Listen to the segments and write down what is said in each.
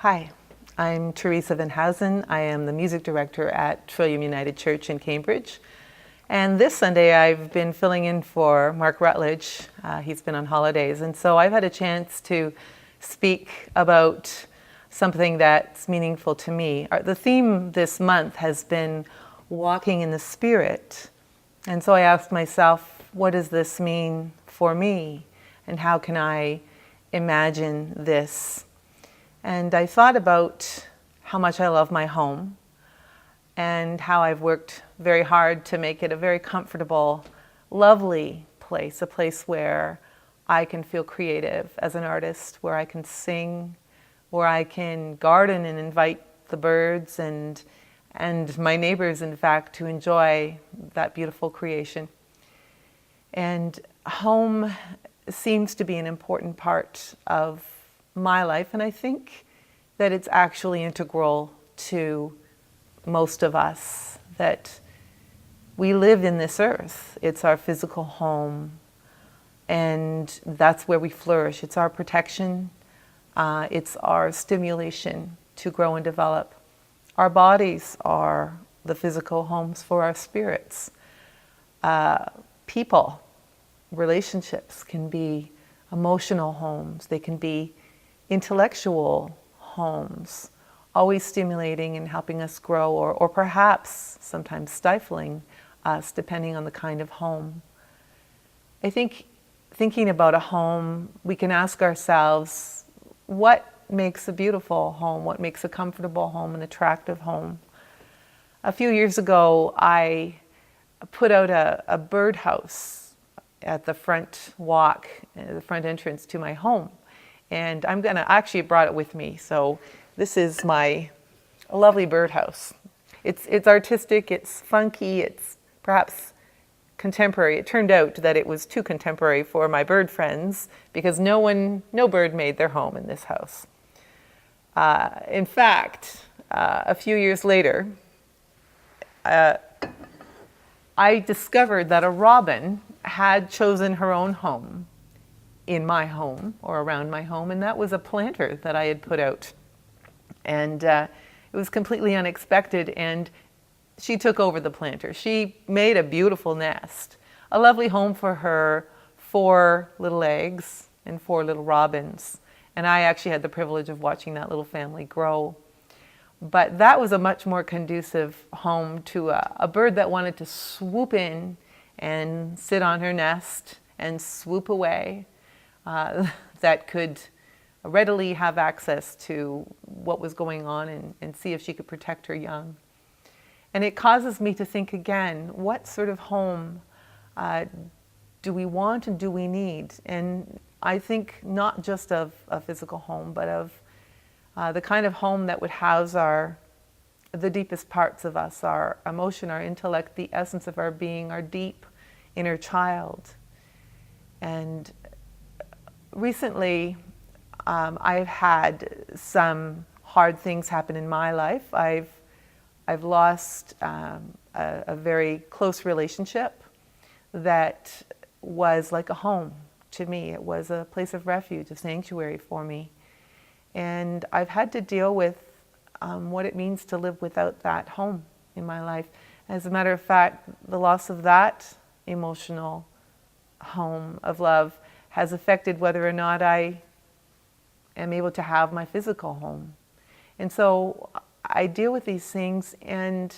Hi, I'm Teresa Venhuizen. I am the music director at Trillium United Church in Cambridge. And this Sunday I've been filling in for Mark Rutledge. He's been on holidays. And so I've had a chance to speak about something that's meaningful to me. The theme this month has been walking in the Spirit. And so I asked myself, what does this mean for me? And how can I imagine this? And I thought about how much I love my home and how I've worked very hard to make it a very comfortable, lovely place, a place where I can feel creative as an artist, where I can sing, where I can garden and invite the birds and my neighbors, in fact, to enjoy that beautiful creation. And home seems to be an important part of my life, and I think that it's actually integral to most of us, that we live in this earth. It's our physical home, and that's where we flourish. It's our protection. It's our stimulation to grow and develop. Our bodies are the physical homes for our spirits. People, relationships can be emotional homes. They can be intellectual homes, always stimulating and helping us grow, or perhaps sometimes stifling us, depending on the kind of home. I think thinking about a home, we can ask ourselves, what makes a beautiful home? What makes a comfortable home, an attractive home? A few years ago, I put out a birdhouse at the front walk, the front entrance to my home. And I actually brought it with me. So this is my lovely birdhouse. It's artistic, it's funky, it's perhaps contemporary. It turned out that it was too contemporary for my bird friends because no bird made their home in this house. In fact, a few years later, I discovered that a robin had chosen her own home in my home or around my home, and that was a planter that I had put out. And it was completely unexpected, and she took over the planter. She made a beautiful nest, a lovely home for her, 4 little eggs and 4 little robins. And I actually had the privilege of watching that little family grow. But that was a much more conducive home to a bird that wanted to swoop in and sit on her nest and swoop away. That could readily have access to what was going on and see if she could protect her young. And it causes me to think again, what sort of home do we want and do we need? And I think not just of a physical home, but of the kind of home that would house the deepest parts of us, our emotion, our intellect, the essence of our being, our deep inner child. And recently, I've had some hard things happen in my life. I've lost a very close relationship that was like a home to me. It was a place of refuge, a sanctuary for me. And I've had to deal with what it means to live without that home in my life. As a matter of fact, the loss of that emotional home of love has affected whether or not I am able to have my physical home. And so I deal with these things, and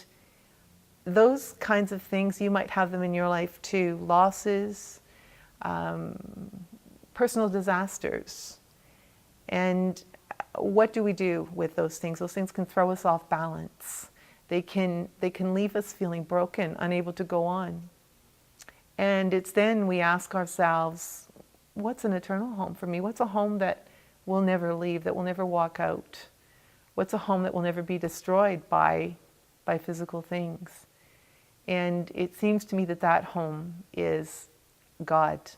those kinds of things, you might have them in your life too. Losses, personal disasters. And what do we do with those things? Those things can throw us off balance. They can leave us feeling broken, unable to go on. And it's then we ask ourselves, what's an eternal home for me? What's a home that will never leave, that will never walk out? What's a home that will never be destroyed by physical things? And it seems to me that home is God.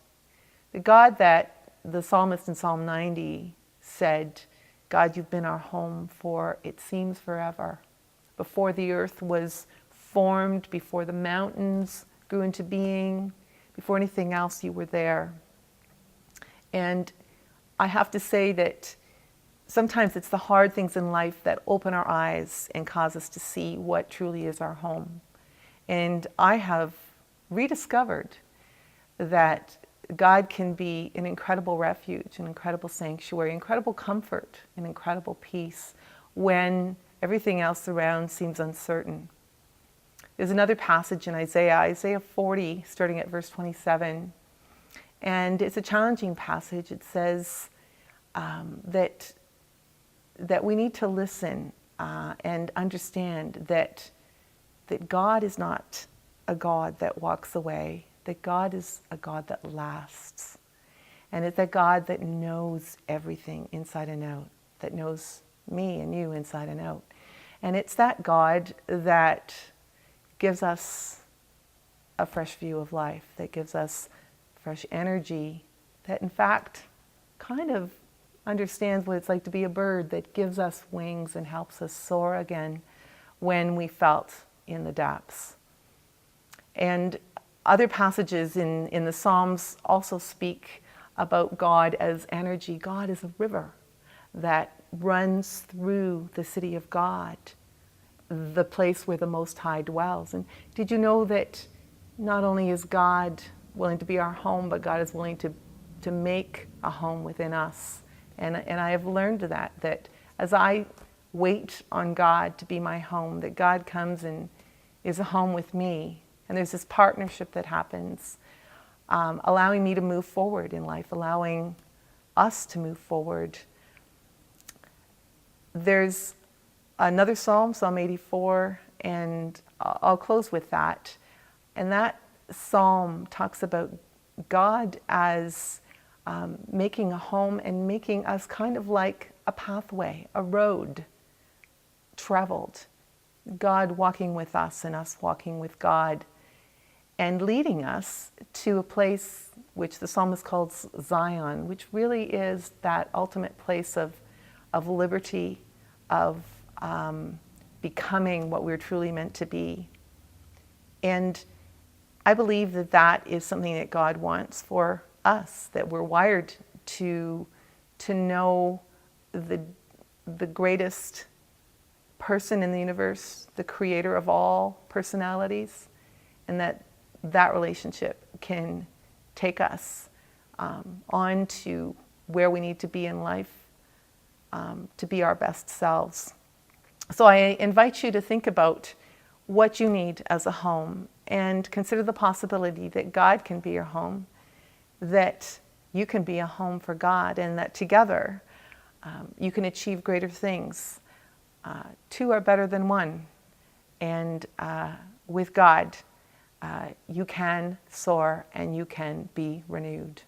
The God that the psalmist in Psalm 90 said, God, you've been our home for, it seems, forever. Before the earth was formed, before the mountains grew into being, before anything else, you were there. And I have to say that sometimes it's the hard things in life that open our eyes and cause us to see what truly is our home. And I have rediscovered that God can be an incredible refuge, an incredible sanctuary, incredible comfort, an incredible peace when everything else around seems uncertain. There's another passage in Isaiah 40, starting at verse 27. And it's a challenging passage. It says that we need to listen and understand that God is not a God that walks away, that God is a God that lasts. And it's a God that knows everything inside and out, that knows me and you inside and out. And it's that God that gives us a fresh view of life, that gives us fresh energy, that in fact kind of understands what it's like to be a bird, that gives us wings and helps us soar again when we felt in the depths. And other passages in the Psalms also speak about God as energy. God is a river that runs through the city of God, the place where the Most High dwells. And did you know that not only is God willing to be our home, but God is willing to make a home within us? And I have learned that as I wait on God to be my home, that God comes and is a home with me. And there's this partnership that happens, allowing me to move forward in life, allowing us to move forward. There's another Psalm, Psalm 84, and I'll close with that. And that Psalm talks about God as making a home and making us kind of like a pathway, a road traveled. God walking with us and us walking with God, and leading us to a place which the psalmist calls Zion, which really is that ultimate place of liberty, of becoming what we're truly meant to be. And I believe that is something that God wants for us, that we're wired to know the greatest person in the universe, the creator of all personalities, and that relationship can take us on to where we need to be in life, to be our best selves. So I invite you to think about what you need as a home and consider the possibility that God can be your home, that you can be a home for God, and that together you can achieve greater things. Two are better than one, and with God, you can soar and you can be renewed.